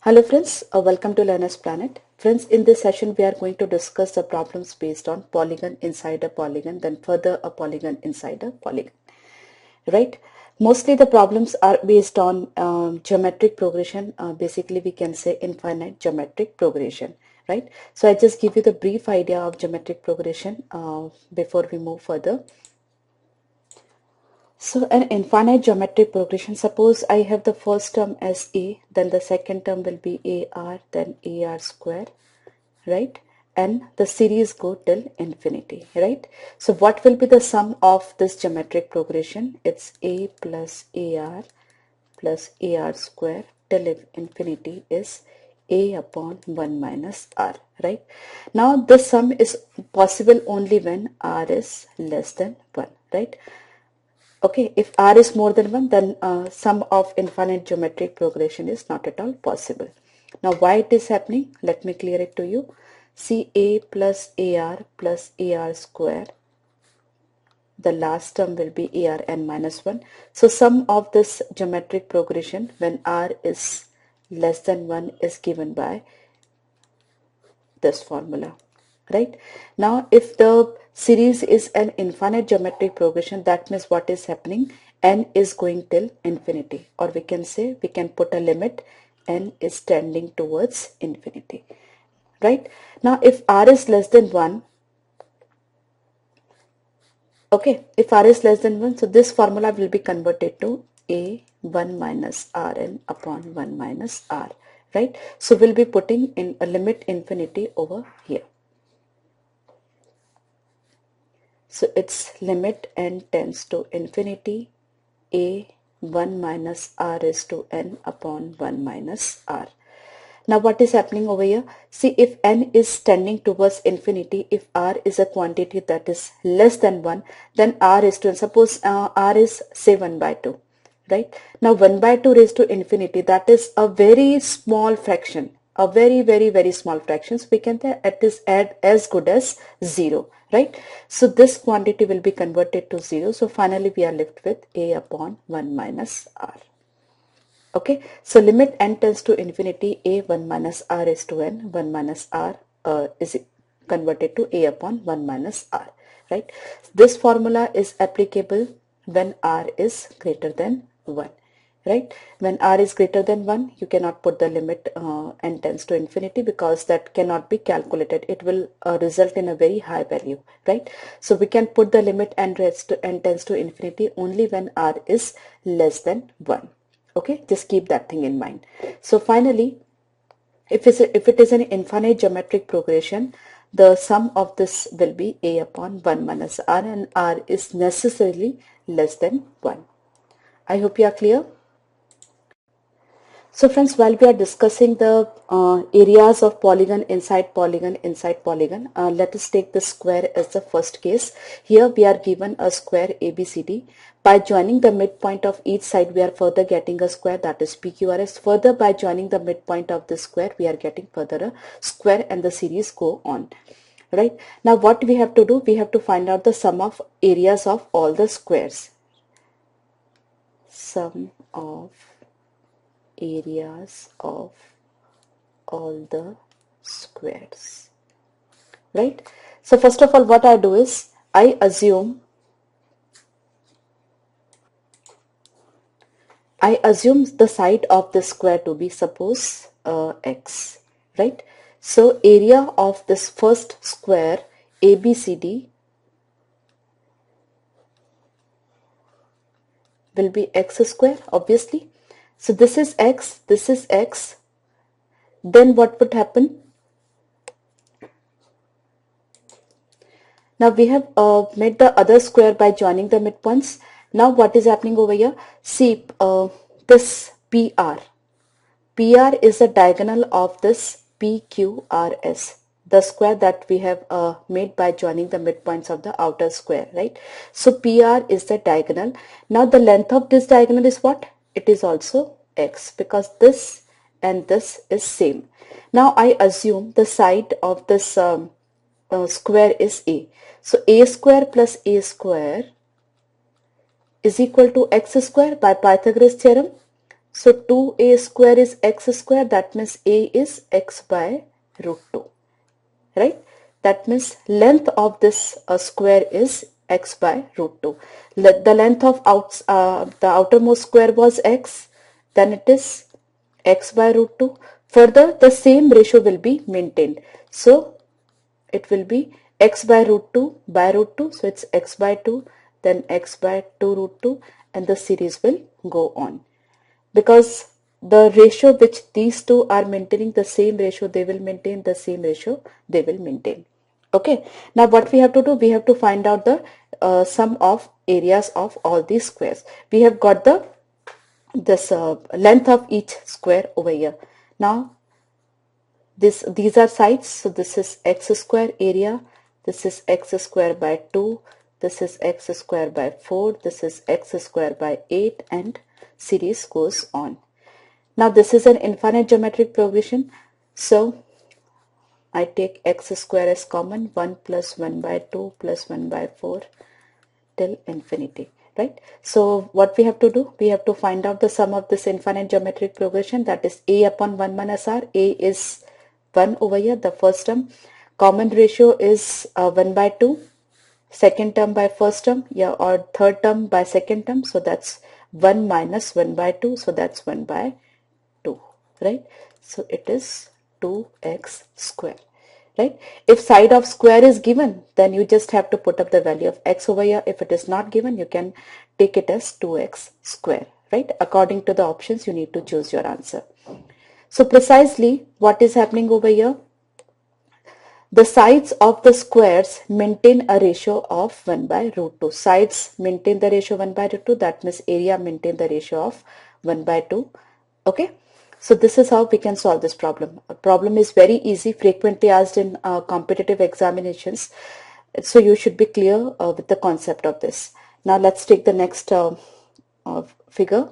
Hello friends, welcome to Learner's Planet. Friends, in this session we are going to discuss the problems based on polygon inside a polygon, then further a polygon inside a polygon. Right? Mostly the problems are based on geometric progression. Basically we can say infinite geometric progression. Right? So I just give you the brief idea of geometric progression before we move further. So an infinite geometric progression, suppose I have the first term as a, then the second term will be ar, then ar square, right? And the series go till infinity, right? So what will be the sum of this geometric progression? It's a plus ar square till infinity is a upon 1 minus r, right? Now this sum is possible only when r is less than 1, right? Okay, if r is more than 1, then sum of infinite geometric progression is not at all possible. Now why it is happening? Let me clear it to you. See, a plus ar square, the last term will be ar n minus 1. So sum of this geometric progression when r is less than 1 is given by this formula. Right? Now if the series is an infinite geometric progression, that means what is happening? N is going till infinity, or we can say we can put a limit, n is tending towards infinity. Right? Now if r is less than 1, okay, if r is less than 1, so this formula will be converted to a 1 minus rn upon 1 minus r. Right? So we'll be putting in a limit infinity over here. So its limit n tends to infinity, a 1 minus r is to n upon 1 minus r. Now what is happening over here? See, if n is tending towards infinity, if r is a quantity that is less than 1, then r is to, suppose r is say 1 by 2, right? Now 1 by 2 raised to infinity, that is a very small fraction, a very small fraction. So we can say it is as good as 0, right? So this quantity will be converted to 0. So finally we are left with a upon 1 minus r. Okay, so limit n tends to infinity, a 1 minus r is to n, 1 minus r is converted to a upon 1 minus r, right? This formula is applicable when r is greater than 1, right? When r is greater than 1, you cannot put the limit n tends to infinity, because that cannot be calculated. It will result in a very high value, right? So we can put the limit n tends to infinity only when r is less than 1. Okay, just keep that thing in mind. So finally, if it is an infinite geometric progression, the sum of this will be a upon 1 minus r, and r is necessarily less than 1. I hope you are clear. So friends, while we are discussing the areas of polygon inside polygon, let us take the square as the first case. Here we are given a square ABCD. By joining the midpoint of each side, we are further getting a square, that is PQRS. Further, by joining the midpoint of this square, we are getting further a square, and the series go on. Right? Now what we have to do? We have to find out the sum of areas of all the squares. Sum of areas of all the squares, right? So first of all, what I do is I assume the side of the square to be, suppose x, right? So area of this first square ABCD will be x square, obviously. So this is x, this is x. Then what would happen? Now we have made the other square by joining the midpoints. Now what is happening over here? See, this PR. PR is the diagonal of this PQRS, the square that we have made by joining the midpoints of the outer square, right? So PR is the diagonal. Now the length of this diagonal is what? It is also x, because this and this is same. Now I assume the side of this square is a. So a square plus a square is equal to x square by Pythagoras theorem. So 2a square is x square, that means a is x by root 2, right? That means length of this square is x by root 2. The length of the outermost square was x, then it is x by root 2. Further, the same ratio will be maintained. So it will be x by root 2 by root 2. So it's x by 2, then x by 2 root 2, and the series will go on. Because the ratio which these two are maintaining, the same ratio they will maintain, the same ratio they will maintain. Okay, now what we have to do, we have to find out the sum of areas of all these squares. We have got the this length of each square over here. Now these are sides, so this is x square area, this is x square by 2, this is x square by 4, this is x square by 8, and series goes on. Now this is an infinite geometric progression, so I take x square as common, 1 plus 1 by 2 plus 1 by 4 till infinity, right? So what we have to do, we have to find out the sum of this infinite geometric progression, that is a upon 1 minus r. A is 1 over here, the first term. Common ratio is 1 by 2, second term by first term, yeah, or third term by second term, so that's 1 minus 1 by 2, so that's 1 by 2, right? So it is 2x square, right? If side of square is given, then you just have to put up the value of x over here. If it is not given, you can take it as 2x square, right? According to the options, you need to choose your answer. So precisely what is happening over here, the sides of the squares maintain a ratio of 1 by root 2. Sides maintain the ratio 1 by root 2. That means area maintain the ratio of 1 by 2. Okay. So this is how we can solve this problem. A problem is very easy, frequently asked in competitive examinations. So you should be clear with the concept of this. Now let's take the next figure.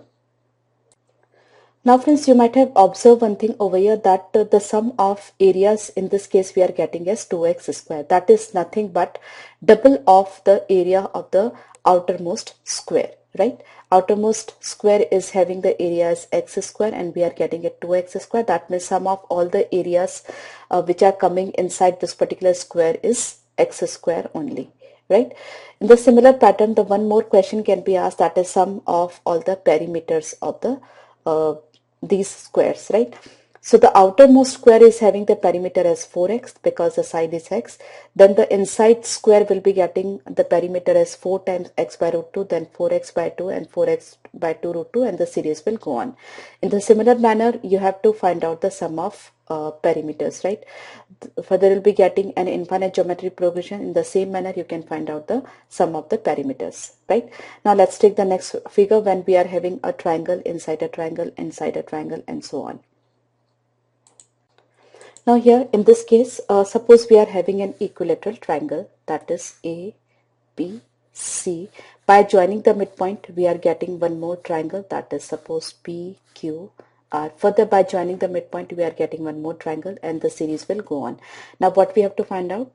Now friends, you might have observed one thing over here, that the sum of areas in this case we are getting as 2x square. That is nothing but double of the area of the outermost square, right? Outermost square is having the area as x square and we are getting it 2x square. That means sum of all the areas which are coming inside this particular square is x square only, right? In the similar pattern, the one more question can be asked, that is sum of all the perimeters of the these squares, right? So the outermost square is having the perimeter as 4x because the side is x. Then the inside square will be getting the perimeter as 4 times x by root 2, then 4x by 2 and 4x by 2 root 2, and the series will go on. In the similar manner, you have to find out the sum of perimeters, right? Further, you'll be getting an infinite geometric progression. In the same manner, you can find out the sum of the perimeters, right? Now let's take the next figure when we are having a triangle inside a triangle inside a triangle and so on. Now here in this case, suppose we are having an equilateral triangle, that is A, B, C. By joining the midpoint, we are getting one more triangle, that is suppose P, Q, R. Further, by joining the midpoint, we are getting one more triangle and the series will go on. Now what we have to find out?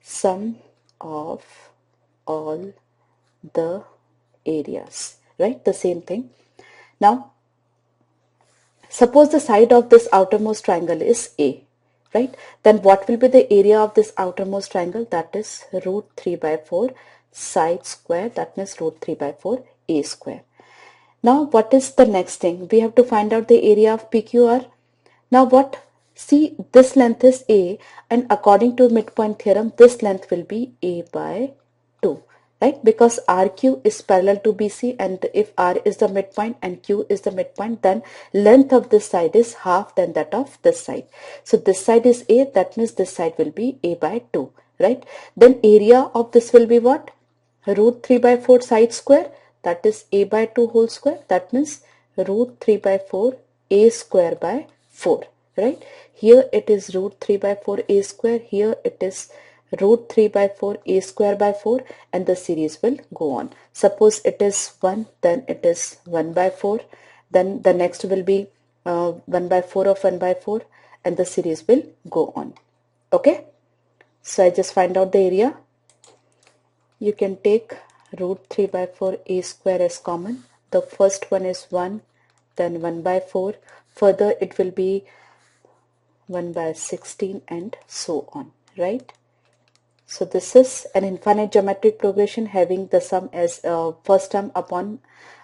Sum of all the areas, right? The same thing. Now suppose the side of this outermost triangle is A, right? Then what will be the area of this outermost triangle? That is root 3 by 4 side square, that means root 3 by 4 A square. Now what is the next thing? We have to find out the area of PQR. Now what? See, this length is A and according to midpoint theorem, this length will be A by 2. Right, because RQ is parallel to BC, and if R is the midpoint and Q is the midpoint, then length of this side is half than that of this side. So this side is A, that means this side will be A by 2, right? Then area of this will be what? Root 3 by 4 side square, that is A by 2 whole square, that means root 3 by 4 A square by 4, right? Here it is root 3 by 4 A square, here it is root 3 by 4 A square by 4, and the series will go on. Suppose it is 1, then it is 1 by 4, then the next will be 1 by 4 of 1 by 4, and the series will go on. Okay, so I just find out the area. You can take root 3 by 4 A square as common. The first one is 1, then 1 by 4, further it will be 1 by 16 and so on, right? So this is an infinite geometric progression having the sum as first term upon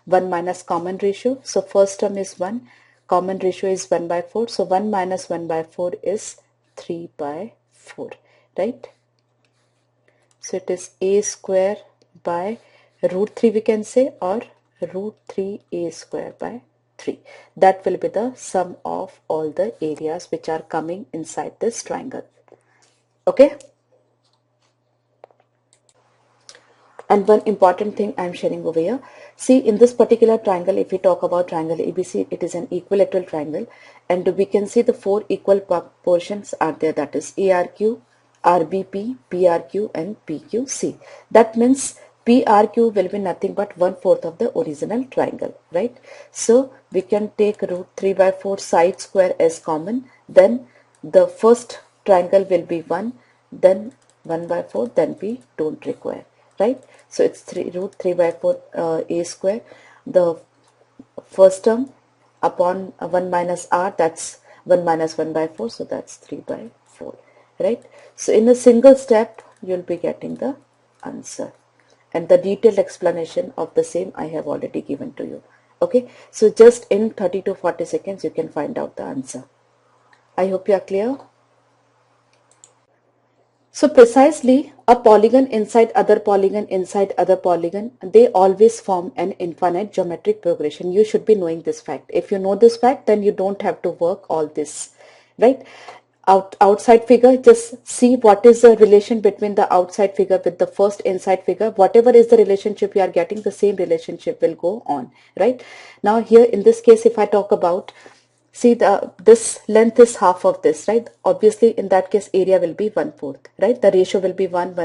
1 minus common ratio. So first term is 1, common ratio is 1 by 4. So 1 minus 1 by 4 is 3 by 4, right? So it is a square by root 3 we can say, or root 3 a square by 3. That will be the sum of all the areas which are coming inside this triangle. Okay? And one important thing I'm sharing over here. See, in this particular triangle, if we talk about triangle ABC, it is an equilateral triangle, and we can see the 4 equal portions are there. That is ARQ, RBP, PRQ, and PQC. That means PRQ will be nothing but 1/4 of the original triangle, right? So we can take root 3 by 4 side square as common. Then the first triangle will be 1, then 1 by 4, then we don't require, right? So it's root 3 by 4 a square. The first term upon 1 minus r, that's 1 minus 1 by 4, so that's 3 by 4, right? So in a single step you'll be getting the answer, and the detailed explanation of the same I have already given to you. Okay, so just in 30 to 40 seconds you can find out the answer. I hope you are clear. So precisely, a polygon inside other polygon, they always form an infinite geometric progression. You should be knowing this fact. If you know this fact, then you don't have to work all this, right? Outside figure, just see what is the relation between the outside figure with the first inside figure. Whatever is the relationship you are getting, the same relationship will go on, right? Now here in this case, if I talk about, see, this length is half of this, right? Obviously in that case area will be 1/4, right? The ratio will be 1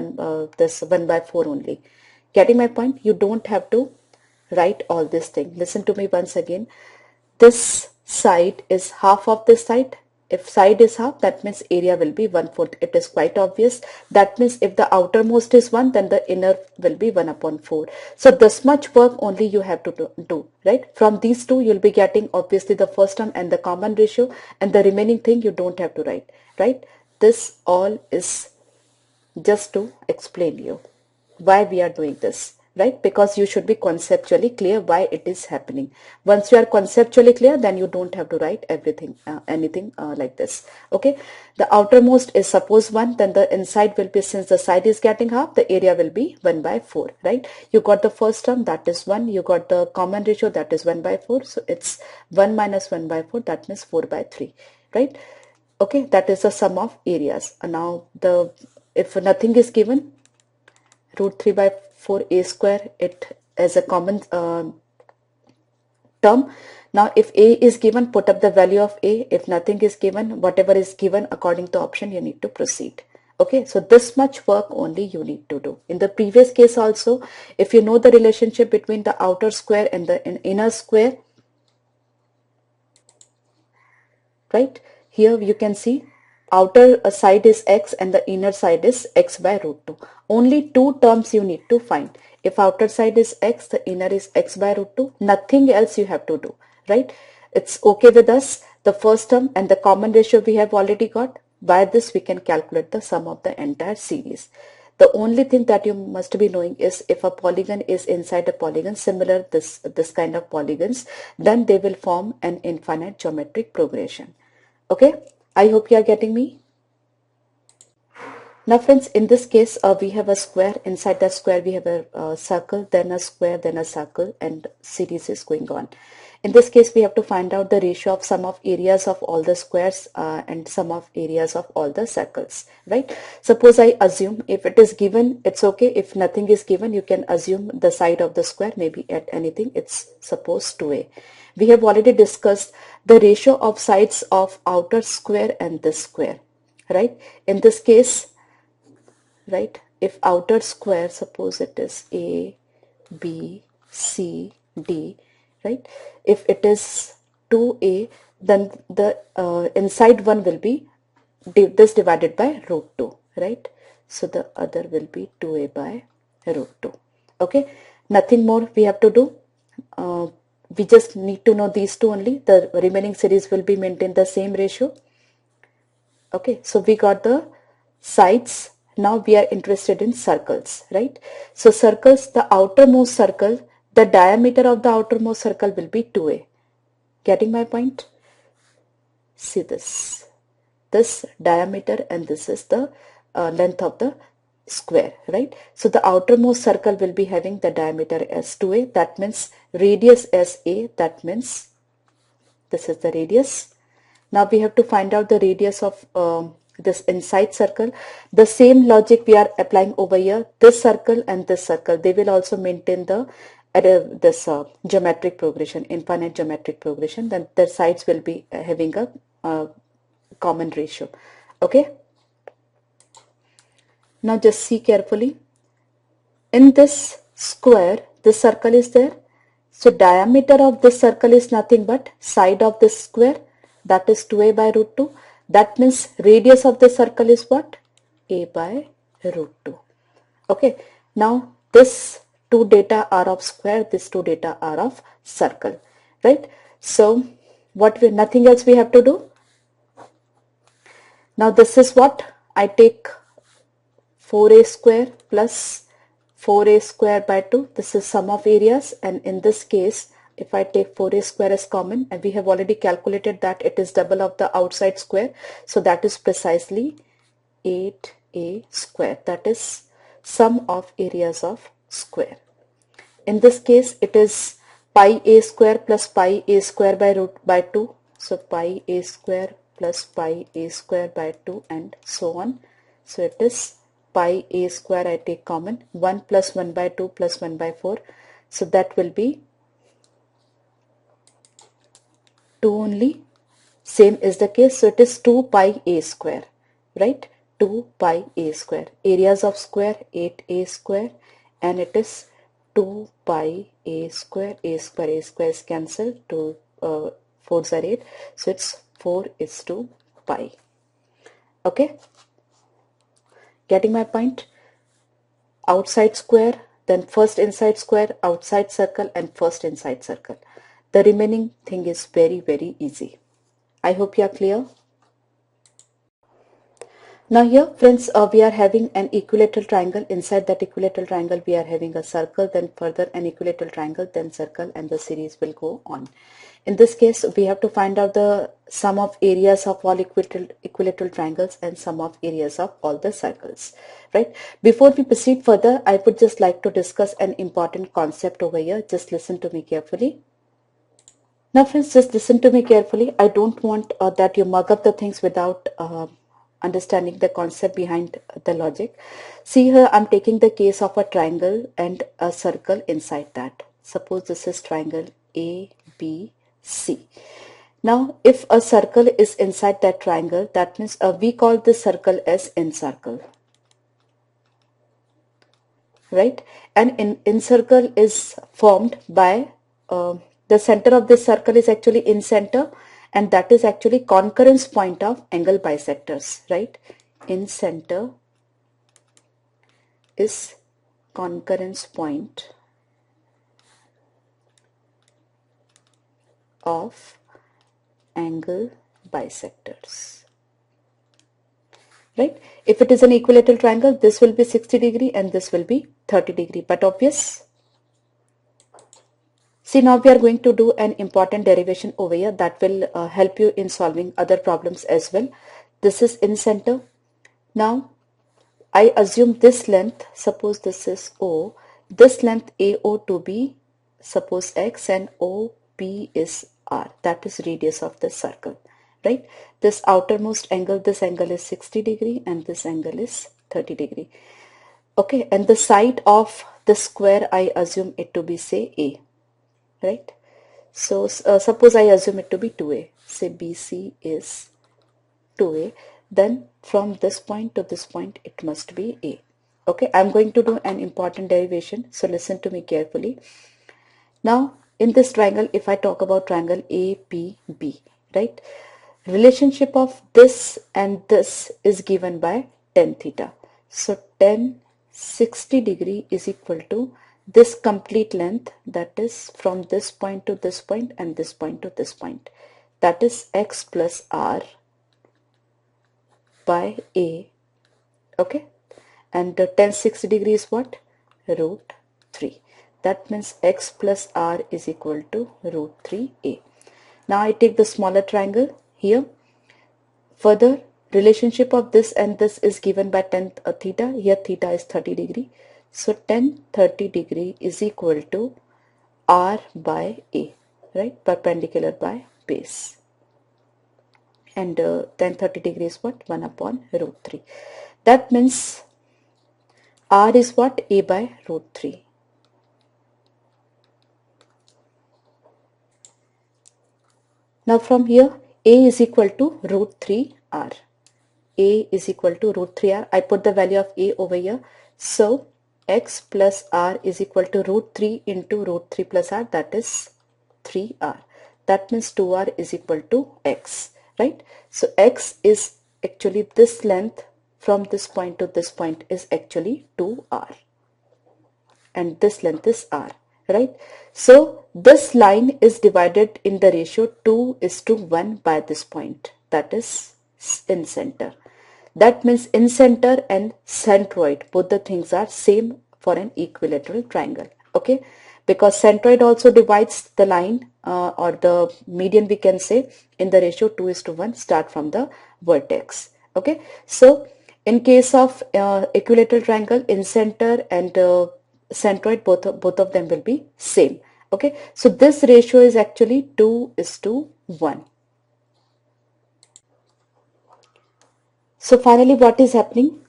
this 1 by 4 only. Getting my point? You don't have to write all this thing. Listen to me once again. This side is half of this side. If side is half, that means area will be 1/4. It is quite obvious. That means if the outermost is 1, then the inner will be 1 upon 4. So this much work only you have to do, right? From these two, you'll be getting obviously the first term and the common ratio, and the remaining thing you don't have to write, right? This all is just to explain you why we are doing this, right? Because you should be conceptually clear why it is happening. Once you are conceptually clear, then you don't have to write everything, anything like this. Okay, the outermost is suppose 1, then the inside will be, since the side is getting half, the area will be 1 by 4, right? You got the first term, that is 1. You got the common ratio, that is 1 by 4. So it's 1 minus 1 by 4, that means 4 by 3, right? Okay, that is the sum of areas. And now the, if nothing is given, root 3 by 4 a square, it as a common term. Now if a is given, put up the value of a. If nothing is given, whatever is given according to option, you need to proceed. Okay, so this much work only you need to do. In the previous case also, if you know the relationship between the outer square and the inner square, right? Here you can see outer side is x and the inner side is x by root 2. Only two terms you need to find. If outer side is x, the inner is x by root 2. Nothing else you have to do, right? It's okay with us. The first term and the common ratio we have already got. By this we can calculate the sum of the entire series. The only thing that you must be knowing is if a polygon is inside a polygon, similar this kind of polygons, then they will form an infinite geometric progression. Okay, I hope you are getting me. Now friends, in this case we have a square. Inside that square we have a circle, then a square, then a circle, and series is going on. In this case we have to find out the ratio of sum of areas of all the squares and sum of areas of all the circles, right? Suppose I assume, if it is given, it's okay. If nothing is given, you can assume the side of the square, maybe at anything, it's suppose 2a. We have already discussed the ratio of sides of outer square and this square, right? In this case, right, if outer square, suppose it is a, b, c, d, right? If it is 2a, then the inside one will be this divided by root 2, right? So the other will be 2a by root 2. Okay, nothing more we have to do. we just need to know these two only. The remaining series will be maintained the same ratio. Okay, so we got the sides. Now we are interested in circles, right? So circles, the outermost circle, the diameter of the outermost circle will be 2a. Getting my point? See this diameter, and this is the length of the square, right? So the outermost circle will be having the diameter as 2a, that means radius as a, that means this is the radius. Now we have to find out the radius of this inside circle. The same logic we are applying over here. This circle and this circle, they will also maintain the this geometric progression, infinite geometric progression. Then their sides will be having a common ratio. Okay. Now just see carefully. In this square, this circle is there. So diameter of this circle is nothing but side of this square, that is 2a by root 2. That means radius of the circle is what? A by root 2. Okay. Now this two data are of square, this two data are of circle, right? So nothing else we have to do. Now this is what I take 4a square plus 4a square by 2. This is sum of areas, and in this case if I take 4a square as common, and we have already calculated that it is double of the outside square, so that is precisely 8a square. That is sum of areas of square. In this case it is pi a square plus pi a square by root by 2. So pi a square plus pi a square by 2 and so on. So it is pi a square, I take common, 1 plus 1 by 2 plus 1 by 4. So that will be 2 only. Same is the case. So it is 2 pi a square, right? 2 pi a square. Areas of square 8a square, and it is 2 pi a square. A square is cancelled. 2 4s are 8. So it's 4 is to pi. Okay. Getting my point? Outside square, then first inside square, outside circle, and first inside circle. The remaining thing is very, very easy. I hope you are clear. Now here friends, we are having an equilateral triangle. Inside that equilateral triangle we are having a circle, then further an equilateral triangle, then circle, and the series will go on. In this case we have to find out the sum of areas of all equilateral triangles and sum of areas of all the circles, right? Before we proceed further, I would just like to discuss an important concept over here. Just listen to me carefully. Now friends, just listen to me carefully. I don't want that you mug up the things without understanding the concept behind the logic. See here, I'm taking the case of a triangle and a circle inside that. Suppose this is triangle ABC. Now if a circle is inside that triangle, that means we call this circle as incircle, right? And incircle is formed by the center of this circle is actually in center, and that is actually concurrence point of angle bisectors, right? In center is concurrence point of angle bisectors, right? If it is an equilateral triangle, this will be 60 degree and this will be 30 degree, but obvious. See, now we are going to do an important derivation over here that will help you in solving other problems as well. This is in center. Now I assume this length, suppose this is O, this length AO to be suppose X, and OP is R, that is radius of the circle, right? This outermost angle, this angle is 60 degree and this angle is 30 degree. Okay, and the side of the square I assume it to be say A, right? So suppose I assume it to be 2A, say BC is 2A, then from this point to this point it must be A. Okay, I'm going to do an important derivation, so listen to me carefully. Now in this triangle, if I talk about triangle APB, right, relationship of this and this is given by tan theta. So tan 60 degree is equal to this complete length, that is from this point to this point and this point to this point, that is x plus r by a. Okay, and tan 60 degrees is what? Root 3. That means x plus r is equal to root 3a. Now I take the smaller triangle here. Further, relationship of this and this is given by tan theta. Here theta is 30 degree. So tan 30 degree is equal to r by a, right? Perpendicular by base. And tan 30 degree is what? 1 upon root 3. That means r is what? A by root 3. Now from here, a is equal to root 3r. A is equal to root 3r. I put the value of a over here. So x plus r is equal to root 3 into root 3 plus r, that is 3r. That means 2r is equal to x, right? So x is actually this length from this point to this point is actually 2r. And this length is r, right? So this line is divided in the ratio 2:1 by this point, that is in center. That means in center and centroid, both the things are same for an equilateral triangle. Okay, because centroid also divides the line or the median, we can say, in the ratio 2:1 start from the vertex. Okay, so in case of equilateral triangle, in center and centroid, both of them will be same. Okay, so this ratio is actually 2:1. So finally what is happening?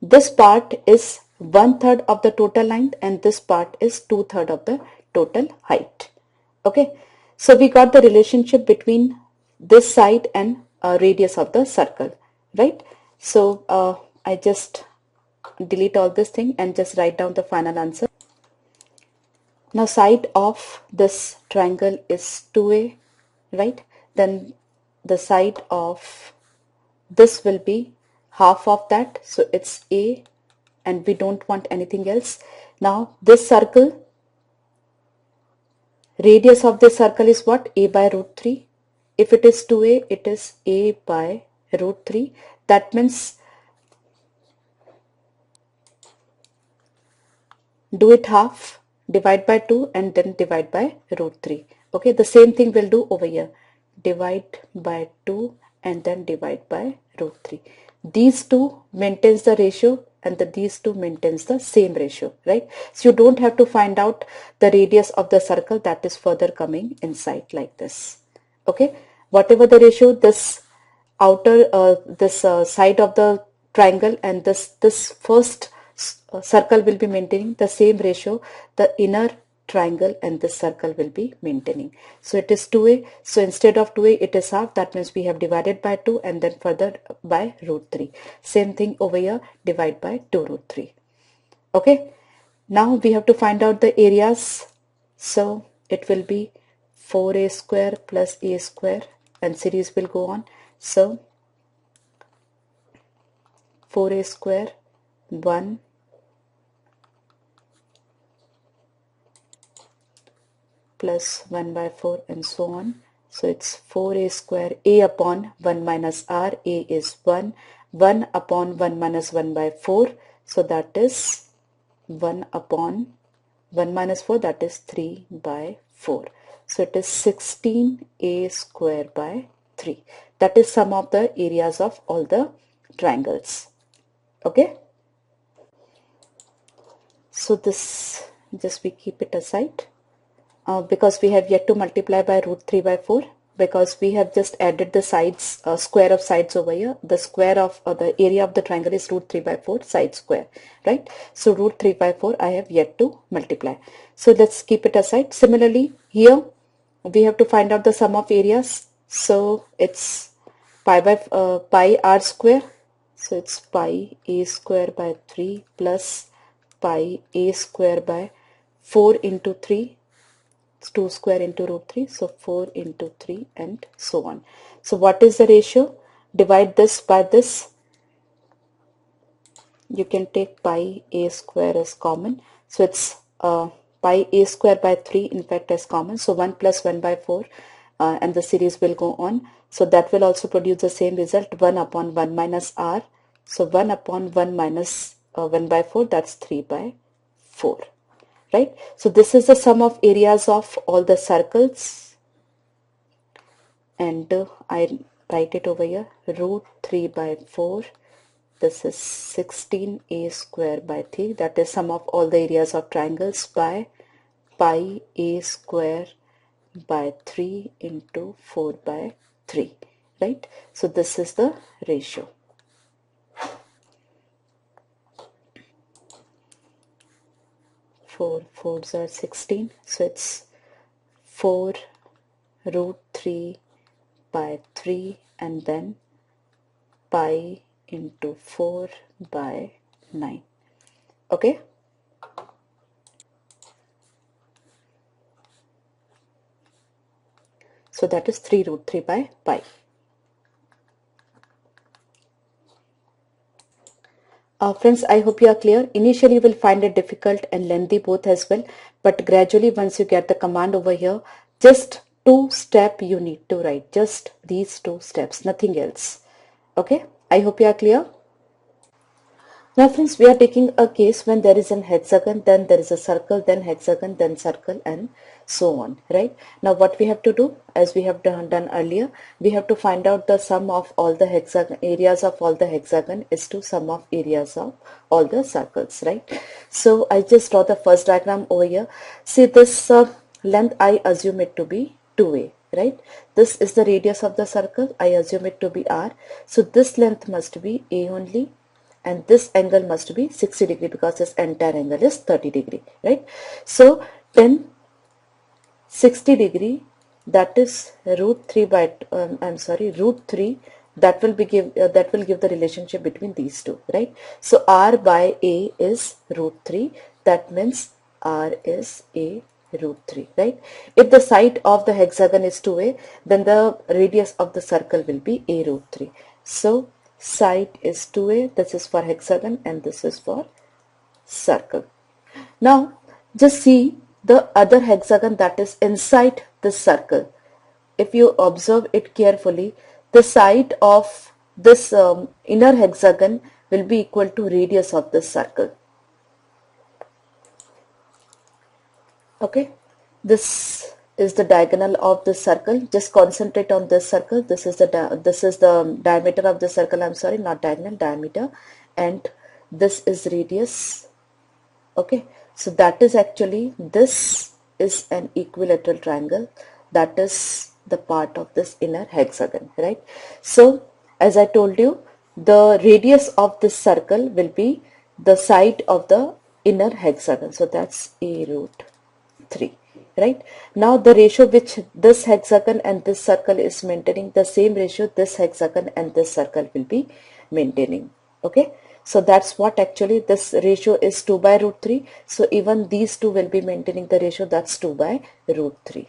This part is 1/3 of the total length and this part is 2/3 of the total height. Okay, so we got the relationship between this side and radius of the circle, right? So I just delete all this thing and just write down the final answer. Now side of this triangle is 2a, right? Then the side of this will be half of that, so it's a, and we don't want anything else. Now this circle, radius of this circle is what? A by root 3. If it is 2a, it is a by root 3. That means do it half, divide by 2 and then divide by root 3. Okay, the same thing we'll do over here. Divide by 2 and then divide by root 3. These two maintains the ratio and these two maintains the same ratio, right? So you don't have to find out the radius of the circle, that is further coming inside like this. Okay, whatever the ratio, this outer side of the triangle and this first circle will be maintaining the same ratio, the inner triangle and this circle will be maintaining. So it is 2a, so instead of 2a it is half, that means we have divided by 2 and then further by root 3. Same thing over here, divide by 2 root 3. Okay, now we have to find out the areas. So it will be 4a square plus a square and series will go on. So 4a square 1 plus 1 by 4 and so on. So it's 4a square, a upon 1 minus r, a is 1, 1 upon 1 minus 1 by 4. So that is 1 upon 1 minus 4, that is 3 by 4. So it is 16a square by 3. That is sum of the areas of all the triangles. Okay. So this, just we keep it aside. Because we have yet to multiply by root 3 by 4, because we have just added the sides, square of sides over here. The square of the area of the triangle is root 3 by 4 side square, right? So root 3 by 4 I have yet to multiply. So let's keep it aside. Similarly here we have to find out the sum of areas. So it's pi by pi r square. So it's pi a square by 3 plus pi a square by 4 into 3. It's 2 square into root 3, so 4 into 3 and so on. So what is the ratio? Divide this by this. You can take pi a square as common. So it's pi a square by 3 in fact is common, so 1 plus 1 by 4 and the series will go on. So that will also produce the same result, 1 upon 1 minus r. So 1 upon 1 minus 1 by 4, that's 3 by 4, right? So this is the sum of areas of all the circles, and I write it over here, root 3 by 4. This is 16a square by 3, that is sum of all the areas of triangles, by pi a square by 3 into 4 by 3, right? So this is the ratio. 4 4s are 16, so it's 4 root 3 by 3 and then pi into 4 by 9. Okay, so that is 3 root 3 by pi. Friends, I hope you are clear. Initially you will find it difficult and lengthy both as well, but gradually once you get the command over here, just 2 steps you need to write, just these 2 steps, nothing else. Okay, I hope you are clear. Now friends, we are taking a case when there is an hexagon, then there is a circle, then hexagon, then circle, and so on, right? Now what we have to do, as we have done earlier, we have to find out the sum of all the hexagon, areas of all the hexagon is to sum of areas of all the circles, right? So I just draw the first diagram over here. See this length, I assume it to be 2a, right? This is the radius of the circle, I assume it to be r. So this length must be a only, and this angle must be 60 degree because this entire angle is 30 degree, right? So then 60 degree, that is root 3 by root 3, that will be that will give the relationship between these two, right? So r by a is root 3, that means r is a root 3, right? If the side of the hexagon is 2a, then the radius of the circle will be a root 3. So side is 2a, this is for hexagon and this is for circle. Now just see the other hexagon that is inside this circle. If you observe it carefully, the side of this inner hexagon will be equal to radius of this circle. Okay, this is the diagonal of this circle. Just concentrate on this circle. This is the diameter of the circle. I'm sorry, not diagonal, diameter, and this is radius. Okay, so that is actually, this is an equilateral triangle, that is the part of this inner hexagon, right? So as I told you, the radius of this circle will be the side of the inner hexagon, so that's a root 3, right? Now the ratio which this hexagon and this circle is maintaining, the same ratio this hexagon and this circle will be maintaining. Okay, so that's what actually this ratio is, 2 by root 3. So even these two will be maintaining the ratio, that's 2 by root 3.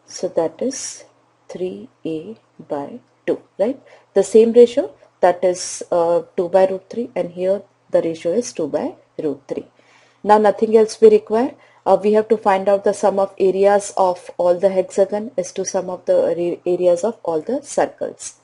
So that is 3a by 2, right? The same ratio, that is 2 by root 3, and here the ratio is 2 by root 3. Now nothing else we require. We have to find out the sum of areas of all the hexagon is to sum of the areas of all the circles.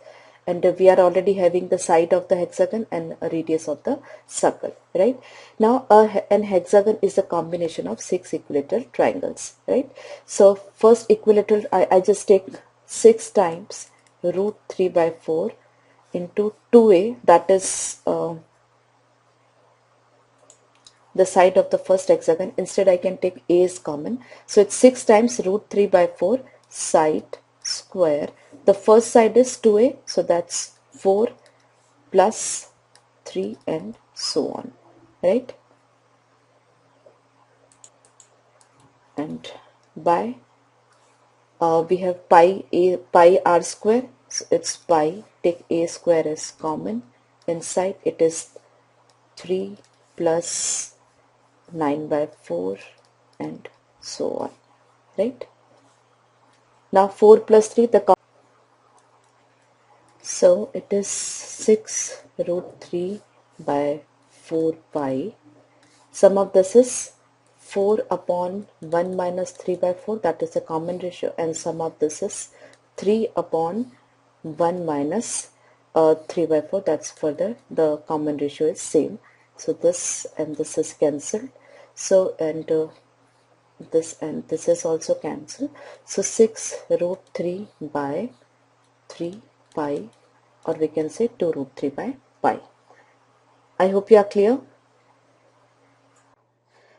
And we are already having the side of the hexagon and a radius of the circle, right? Now an hexagon is a combination of 6 equilateral triangles, right? So first equilateral, I just take 6 times root 3 by 4 into 2a, that is the side of the first hexagon. Instead I can take a is common, so it's 6 times root 3 by 4 side square. The first side is 2a, so that's 4 plus 3 and so on, right? And by we have pi r square, so it's pi, take a square as common, inside it is 3 plus 9 by 4 and so on, right? Now 4 plus 3, so it is 6 root 3 by 4 pi Sum of this is 4 upon 1 minus 3 by 4, that is the common ratio, and sum of this is 3 upon 1 minus 3 by 4, that's further the common ratio is same. So this and this is cancelled. So this and this is also cancelled. So 6 root 3 by 3 pi, or we can say 2 root 3 by pi. I hope you are clear.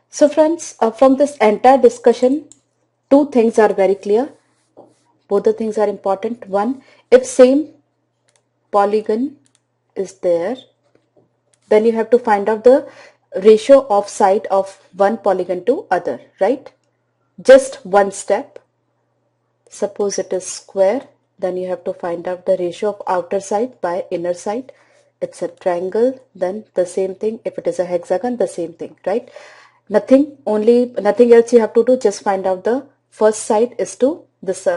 So friends, from this entire discussion, two things are very clear. Both the things are important. One, if same polygon is there, then you have to find out the ratio of side of one polygon to other, right? Just one step. Suppose it is square, then you have to find out the ratio of outer side by inner side. It's a triangle, then the same thing. If it is a hexagon, the same thing, right? Nothing else you have to do. Just find out the first side is to this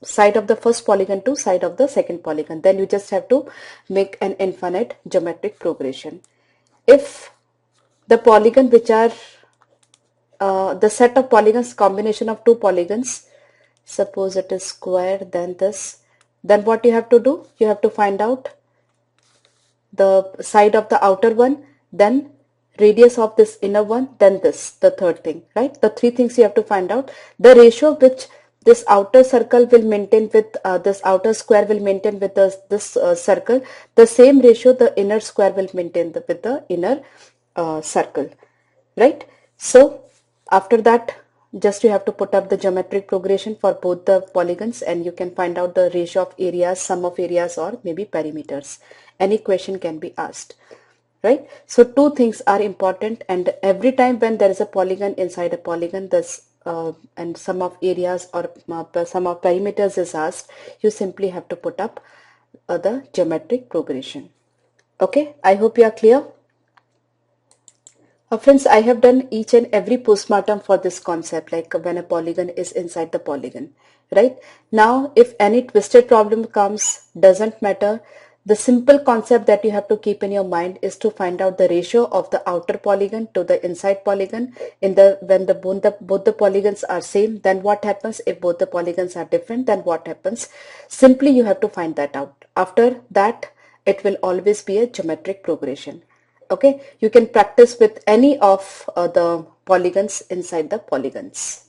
side of the first polygon to side of the second polygon. Then you just have to make an infinite geometric progression. If the polygon which are the set of polygons, combination of two polygons, suppose it is square, then this, then what you have to do, you have to find out the side of the outer one, then radius of this inner one, then this, the third thing, right? The three things you have to find out. The ratio which this outer circle will maintain with this outer square will maintain with this circle, the same ratio the inner square will maintain with the inner circle, right? So after that, just you have to put up the geometric progression for both the polygons, and you can find out the ratio of areas, sum of areas, or maybe perimeters. Any question can be asked, right? So two things are important, and every time when there is a polygon inside a polygon, this and sum of areas or sum of perimeters is asked, you simply have to put up the geometric progression. Okay, I hope you are clear. Friends, I have done each and every postmortem for this concept, like when a polygon is inside the polygon, right? Now, if any twisted problem comes, doesn't matter. The simple concept that you have to keep in your mind is to find out the ratio of the outer polygon to the inside polygon. When both the polygons are same, then what happens? If both the polygons are different, then what happens? Simply you have to find that out. After that, it will always be a geometric progression. Okay, you can practice with any of the polygons inside the polygons.